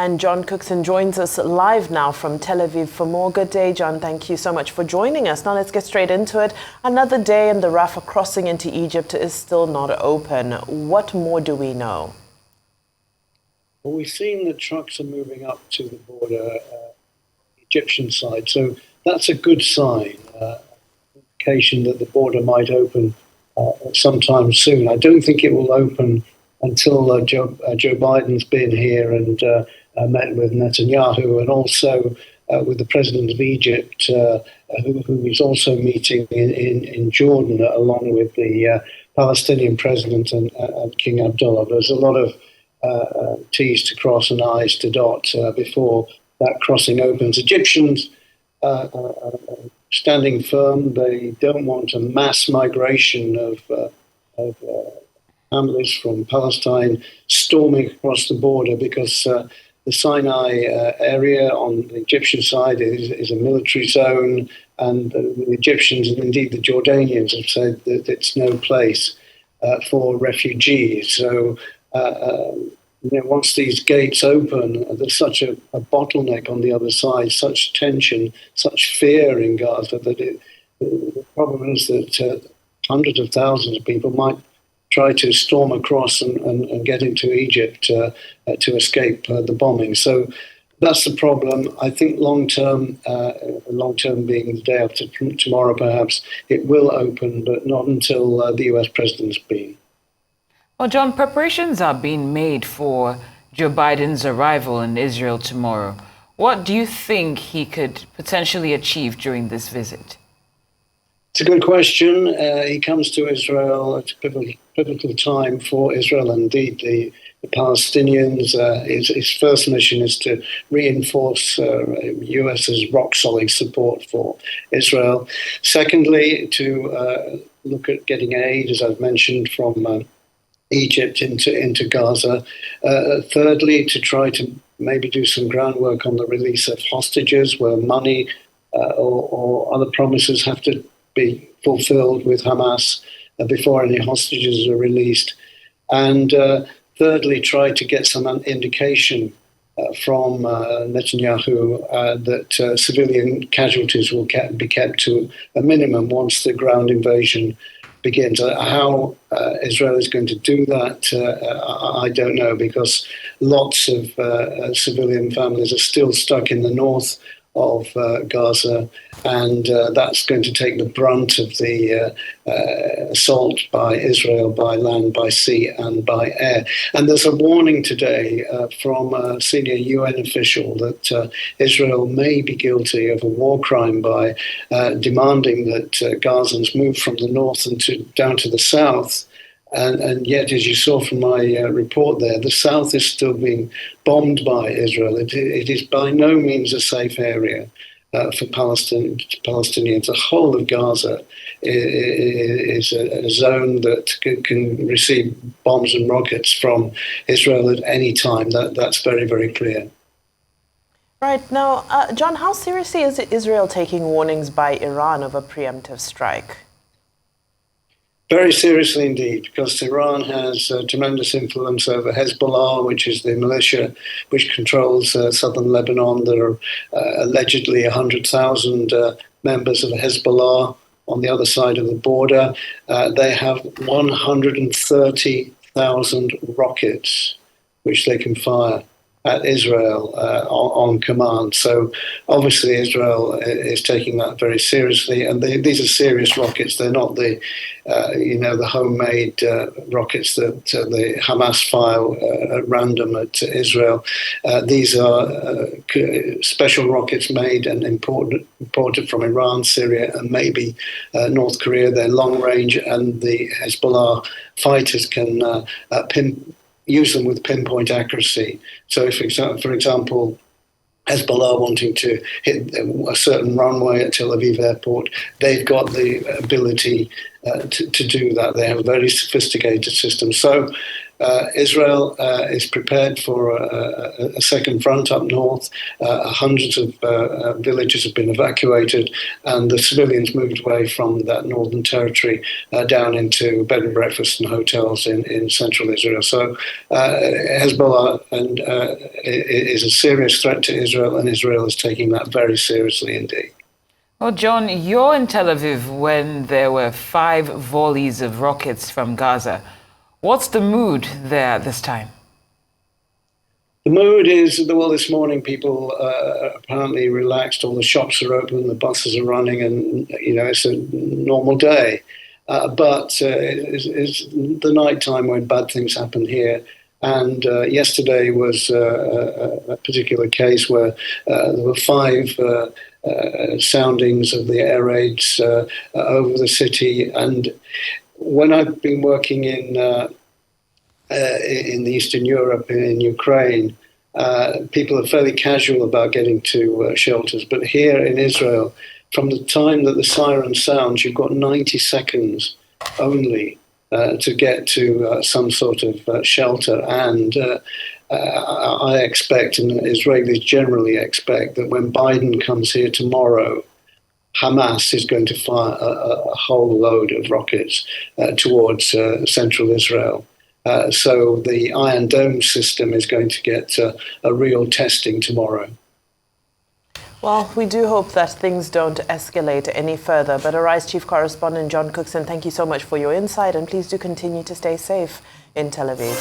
And John Cookson joins us live now from Tel Aviv for more. Good day, John. Thank you so much for joining us. Now let's get straight into it. Another day and the Rafah crossing into Egypt is still not open. What more do we know? Well, we've seen the trucks are moving up to the border, Egyptian side, so that's a good sign, indication that the border might open sometime soon. I don't think it will open until Joe Biden's been here and met with Netanyahu, and also with the president of Egypt, who is also meeting in Jordan, along with the Palestinian president and King Abdullah. There's a lot of T's to cross and I's to dot before that crossing opens. Egyptians standing firm. They don't want a mass migration of families from Palestine storming across the border, because the Sinai area on the Egyptian side is a military zone, and the Egyptians and indeed the Jordanians have said that it's no place for refugees. So once these gates open, there's such a bottleneck on the other side, such tension, such fear in Gaza, that the problem is that hundreds of thousands of people might try to storm across and get into Egypt to escape the bombing. So that's the problem. I think long term being the day after tomorrow perhaps, it will open, but not until the US president's been. Well, John, preparations are being made for Joe Biden's arrival in Israel tomorrow. What do you think he could potentially achieve during this visit? It's a good question. He comes to Israel at a pivotal time for Israel, and indeed the Palestinians. His first mission is to reinforce US's rock-solid support for Israel. Secondly, to look at getting aid, as I've mentioned, from Egypt into Gaza. Thirdly, to try to maybe do some groundwork on the release of hostages, where money or other promises have to be fulfilled with Hamas before any hostages are released. And thirdly, try to get some indication from Netanyahu that civilian casualties will be kept to a minimum once the ground invasion begins. How Israel is going to do that, I don't know, because lots of civilian families are still stuck in the north of Gaza, and that's going to take the brunt of the assault by Israel by land, by sea, and by air. And there's a warning today from a senior UN official that Israel may be guilty of a war crime by demanding that Gazans move from the north and down to the south. And yet, as you saw from my report there, the south is still being bombed by Israel. It is by no means a safe area for Palestinians. The whole of Gaza is a zone that can receive bombs and rockets from Israel at any time. That's very, very clear. Right. Now, John, how seriously is Israel taking warnings by Iran of a preemptive strike? Very seriously indeed, because Iran has tremendous influence over Hezbollah, which is the militia which controls southern Lebanon. There are allegedly 100,000 members of Hezbollah on the other side of the border. They have 130,000 rockets which they can fire at Israel on command. So obviously Israel is taking that very seriously, and these are serious rockets. They're not the the homemade rockets that the Hamas fire at random at Israel. These are special rockets made and imported from Iran, Syria, and maybe North Korea. They're long range, and the Hezbollah fighters can use them with pinpoint accuracy. So if, for example, Hezbollah wanting to hit a certain runway at Tel Aviv airport, they've got the ability to do that. They have a very sophisticated system. So Israel is prepared for a second front up north. Hundreds of villages have been evacuated, and the civilians moved away from that northern territory down into bed and breakfast and hotels in central Israel. So Hezbollah is a serious threat to Israel, and Israel is taking that very seriously indeed. Well, John, you're in Tel Aviv when there were 5 volleys of rockets from Gaza. What's the mood there at this time? The mood is, well, this morning people are apparently relaxed. All the shops are open, the buses are running, and, it's a normal day. But it's the night time when bad things happen here. And yesterday was a particular case where there were 5 soundings of the air raids over the city. And when I've been working in Eastern Europe, in Ukraine, people are fairly casual about getting to shelters. But here in Israel, from the time that the siren sounds, you've got 90 seconds only to get to some sort of shelter. And I expect, and Israelis generally expect, that when Biden comes here tomorrow, Hamas is going to fire a whole load of rockets towards central Israel. So the Iron Dome system is going to get a real testing tomorrow. Well, we do hope that things don't escalate any further. But Arise Chief Correspondent John Cookson, thank you so much for your insight, and please do continue to stay safe in Tel Aviv.